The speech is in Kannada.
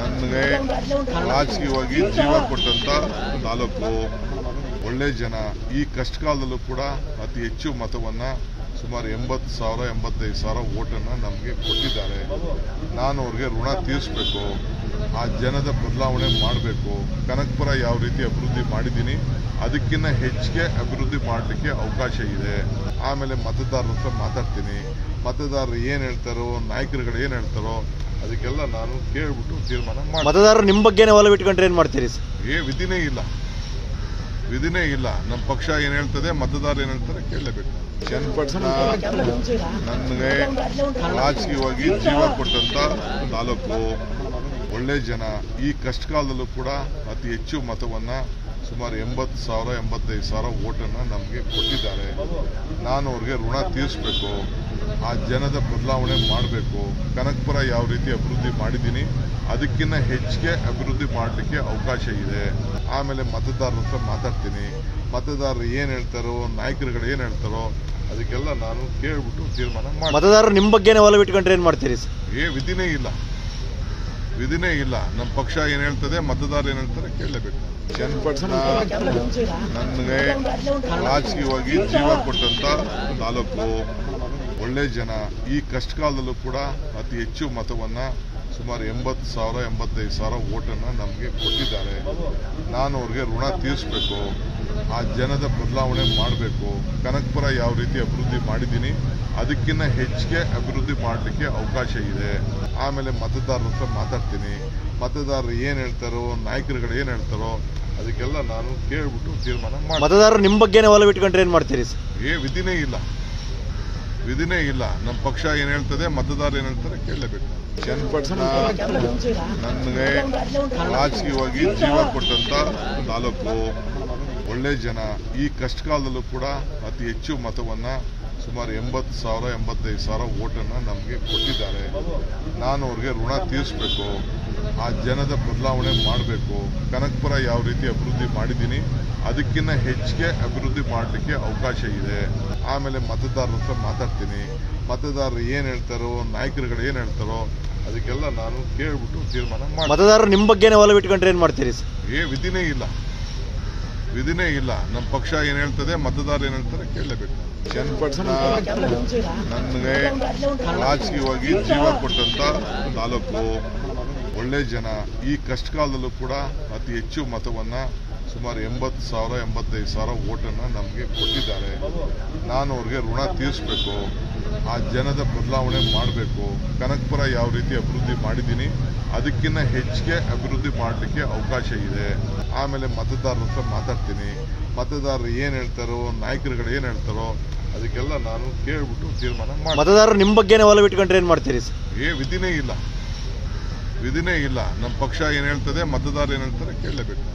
ನನಗೆ ರಾಜಕೀಯವಾಗಿ ಜೀವ ಕೊಟ್ಟಂತ ತಾಲೂಕು ಒಳ್ಳೆ ಜನ ಈ ಕಷ್ಟ ಕಾಲದಲ್ಲೂ ಕೂಡ ಅತಿ ಹೆಚ್ಚು ಮತವನ್ನ ಸುಮಾರು 80,000-85,000 ವೋಟನ್ನು ನಮಗೆ ಕೊಟ್ಟಿದ್ದಾರೆ. ನಾನು ಅವ್ರಿಗೆ ಋಣ ತೀರಿಸಬೇಕು, ಆ ಜನದ ಬದಲಾವಣೆ ಮಾಡಬೇಕು. ಕನಕಪುರ ಯಾವ ರೀತಿ ಅಭಿವೃದ್ಧಿ ಮಾಡಿದ್ದೀನಿ ಅದಕ್ಕಿಂತ ಹೆಚ್ಚಿಗೆ ಅಭಿವೃದ್ಧಿ ಮಾಡಲಿಕ್ಕೆ ಅವಕಾಶ ಇದೆ. ಆಮೇಲೆ ಮತದಾರರ ಹತ್ರ ಮಾತಾಡ್ತೀನಿ, ಮತದಾರರು ಏನು ಹೇಳ್ತಾರೋ, ನಾಯಕರುಗಳು ಏನು ಹೇಳ್ತಾರೋ ಅದಕ್ಕೆಲ್ಲ ನಾನು ಕೇಳ್ಬಿಟ್ಟು ತೀರ್ಮಾನ ಮಾಡಿ. ಮತದಾರರು ನಿಮ್ಮ ಬಗ್ಗೆನೇ ಒಲವು ಇಟ್ಕೊಂಡ್ರೆ ಏನು ಮಾಡ್ತೀರಿ ಸರ್? ವಿಧಿನೇ ಇಲ್ಲ. ನಮ್ಮ ಪಕ್ಷ ಏನು ಹೇಳ್ತದೆ, ಮತದಾರರು ಏನು ಹೇಳ್ತಾರೆ ಕೇಳಲೇಬೇಕು. ನನಗೆ ರಾಜಕೀಯವಾಗಿ ಜೀವ ಕೊಟ್ಟಂತ ತಾಲೂಕು ಒಳ್ಳೆ ಜನ ಈ ಕಷ್ಟ ಕಾಲದಲ್ಲೂ ಕೂಡ ಅತಿ ಹೆಚ್ಚು ಮತವನ್ನ ಸುಮಾರು 80,000-85,000 ವೋಟನ್ನು ನಮಗೆ ಕೊಟ್ಟಿದ್ದಾರೆ. ನಾನು ಅವ್ರಿಗೆ ಋಣ ತೀರಿಸಬೇಕು, ಆ ಜನದ ಬದಲಾವಣೆ ಮಾಡಬೇಕು. ಕನಕಪುರ ಯಾವ ರೀತಿ ಅಭಿವೃದ್ಧಿ ಮಾಡಿದ್ದೀನಿ ಅದಕ್ಕಿಂತ ಹೆಚ್ಚಿಗೆ ಅಭಿವೃದ್ಧಿ ಮಾಡಲಿಕ್ಕೆ ಅವಕಾಶ ಇದೆ. ಆಮೇಲೆ ಮತದಾರರ ಹತ್ರ ಮಾತಾಡ್ತೀನಿ, ಮತದಾರರು ಏನು ಹೇಳ್ತಾರೋ, ನಾಯಕರುಗಳು ಏನು ಹೇಳ್ತಾರೋ ಅದಕ್ಕೆಲ್ಲ ನಾನು ಕೇಳ್ಬಿಟ್ಟು ತೀರ್ಮಾನ ಮಾಡಿ. ಮತದಾರರು ನಿಮ್ಮ ಬಗ್ಗೆನೇ ಒಲವು ಇಟ್ಕೊಂಡ್ರೆ ಏನು ಮಾಡ್ತೀರಿ ಸರ್? ವಿಧಿನೇ ಇಲ್ಲ. ನಮ್ಮ ಪಕ್ಷ ಏನು ಹೇಳ್ತದೆ, ಮತದಾರರು ಏನು ಹೇಳ್ತಾರೆ ಕೇಳಲೇಬೇಕು. ನನಗೆ ರಾಜಕೀಯವಾಗಿ ಜೀವ ಕೊಟ್ಟಂತ ತಾಲೂಕು ಒಳ್ಳೆ ಜನ ಈ ಕಷ್ಟ ಕಾಲದಲ್ಲೂ ಕೂಡ ಅತಿ ಹೆಚ್ಚು ಮತವನ್ನ ಸುಮಾರು 80,000-85,000 ವೋಟನ್ನು ನಮಗೆ ಕೊಟ್ಟಿದ್ದಾರೆ. ನಾನು ಅವ್ರಿಗೆ ಋಣ ತೀರಿಸಬೇಕು, ಆ ಜನದ ಬದಲಾವಣೆ ಮಾಡಬೇಕು. ಕನಕಪುರ ಯಾವ ರೀತಿ ಅಭಿವೃದ್ಧಿ ಮಾಡಿದ್ದೀನಿ ಅದಕ್ಕಿಂತ ಹೆಚ್ಚಿಗೆ ಅಭಿವೃದ್ಧಿ ಮಾಡಲಿಕ್ಕೆ ಅವಕಾಶ ಇದೆ. ಆಮೇಲೆ ಮತದಾರರ ಹತ್ರ ಮಾತಾಡ್ತೀನಿ, ಮತದಾರರು ಏನು ಹೇಳ್ತಾರೋ, ನಾಯಕರುಗಳು ಏನು ಹೇಳ್ತಾರೋ ಅದಕ್ಕೆಲ್ಲ ನಾನು ಕೇಳ್ಬಿಟ್ಟು ತೀರ್ಮಾನ ಮಾಡಿ. ಮತದಾರರು ನಿಮ್ಮ ಬಗ್ಗೆನೇ ಒಲವು ಇಟ್ಕೊಂಡ್ರೆ ಏನು ಮಾಡ್ತೀರಿ ಸರ್? ವಿಧಿನೇ ಇಲ್ಲ. ನಮ್ಮ ಪಕ್ಷ ಏನು ಹೇಳ್ತದೆ, ಮತದಾರರು ಏನು ಹೇಳ್ತಾರೆ ಕೇಳಲೇಬೇಕು. ನನಗೆ ರಾಜಕೀಯವಾಗಿ ಜೀವ ಕೊಟ್ಟಂತ ತಾಲೂಕು ಒಳ್ಳೆ ಜನ ಈ ಕಷ್ಟ ಕಾಲದಲ್ಲೂ ಕೂಡ ಅತಿ ಹೆಚ್ಚು ಮತವನ್ನ ಸುಮಾರು 80,000-85,000 ವೋಟನ್ನು ನಮಗೆ ಕೊಟ್ಟಿದ್ದಾರೆ. ನಾನು ಅವ್ರಿಗೆ ಋಣ ತೀರಿಸಬೇಕು, ಆ ಜನದ ಬದಲಾವಣೆ ಮಾಡಬೇಕು. ಕನಕಪುರ ಯಾವ ರೀತಿ ಅಭಿವೃದ್ಧಿ ಮಾಡಿದ್ದೀನಿ ಅದಕ್ಕಿಂತ ಹೆಚ್ಚಿಗೆ ಅಭಿವೃದ್ಧಿ ಮಾಡಲಿಕ್ಕೆ ಅವಕಾಶ ಇದೆ. ಆಮೇಲೆ ಮತದಾರರ ಹತ್ರ ಮಾತಾಡ್ತೀನಿ, ಮತದಾರರು ಏನು ಹೇಳ್ತಾರೋ, ನಾಯಕರುಗಳು ಏನು ಹೇಳ್ತಾರೋ ಅದಕ್ಕೆಲ್ಲ ನಾನು ಕೇಳ್ಬಿಟ್ಟು ತೀರ್ಮಾನ ಮಾಡಿ. ಮತದಾರರು ನಿಮ್ಮ ಬಗ್ಗೆನೇ ಒಲವು ಇಟ್ಕೊಂಡ್ರೆ ಏನು ಮಾಡ್ತೀರಿ ಸರ್? ವಿಧಿನೇ ಇಲ್ಲ. ನಮ್ಮ ಪಕ್ಷ ಏನು ಹೇಳ್ತದೆ, ಮತದಾರರು ಏನು ಹೇಳ್ತಾರೆ ಕೇಳಲೇಬೇಕು. ನನಗೆ ರಾಜಕೀಯವಾಗಿ ಜೀವ ಕೊಟ್ಟಂತ ತಾಲೂಕು ಒಳ್ಳೆ ಜನ ಈ ಕಷ್ಟ ಕಾಲದಲ್ಲೂ ಕೂಡ ಅತಿ ಹೆಚ್ಚು ಮತವನ್ನ ಸುಮಾರು 80,000-85,000 ವೋಟನ್ನು ನಮಗೆ ಕೊಟ್ಟಿದ್ದಾರೆ. ನಾನು ಅವ್ರಿಗೆ ಋಣ ತೀರಿಸಬೇಕು, ಆ ಜನದ ಬದಲಾವಣೆ ಮಾಡಬೇಕು. ಕನಕಪುರ ಯಾವ ರೀತಿ ಅಭಿವೃದ್ಧಿ ಮಾಡಿದ್ದೀನಿ ಅದಕ್ಕಿಂತ ಹೆಚ್ಚಿಗೆ ಅಭಿವೃದ್ಧಿ ಮಾಡಲಿಕ್ಕೆ ಅವಕಾಶ ಇದೆ. ಆಮೇಲೆ ಮತದಾರರ ಹತ್ರ ಮಾತಾಡ್ತೀನಿ, ಮತದಾರರು ಏನು ಹೇಳ್ತಾರೋ, ನಾಯಕರುಗಳು ಏನು ಹೇಳ್ತಾರೋ ಅದಕ್ಕೆಲ್ಲ ನಾನು ಕೇಳ್ಬಿಟ್ಟು ತೀರ್ಮಾನ ಮಾಡಿ. ಮತದಾರರು ನಿಮ್ಮ ಬಗ್ಗೆನೇ ಒಲವು ಇಟ್ಕೊಂಡ್ರೆ ಏನು ಮಾಡ್ತೀರಿ ಸರ್? ವಿಧಿನೇ ಇಲ್ಲ. ನಮ್ಮ ಪಕ್ಷ ಏನು ಹೇಳ್ತದೆ, ಮತದಾರರು ಏನು ಹೇಳ್ತಾರೆ ಕೇಳಲೇಬೇಕು.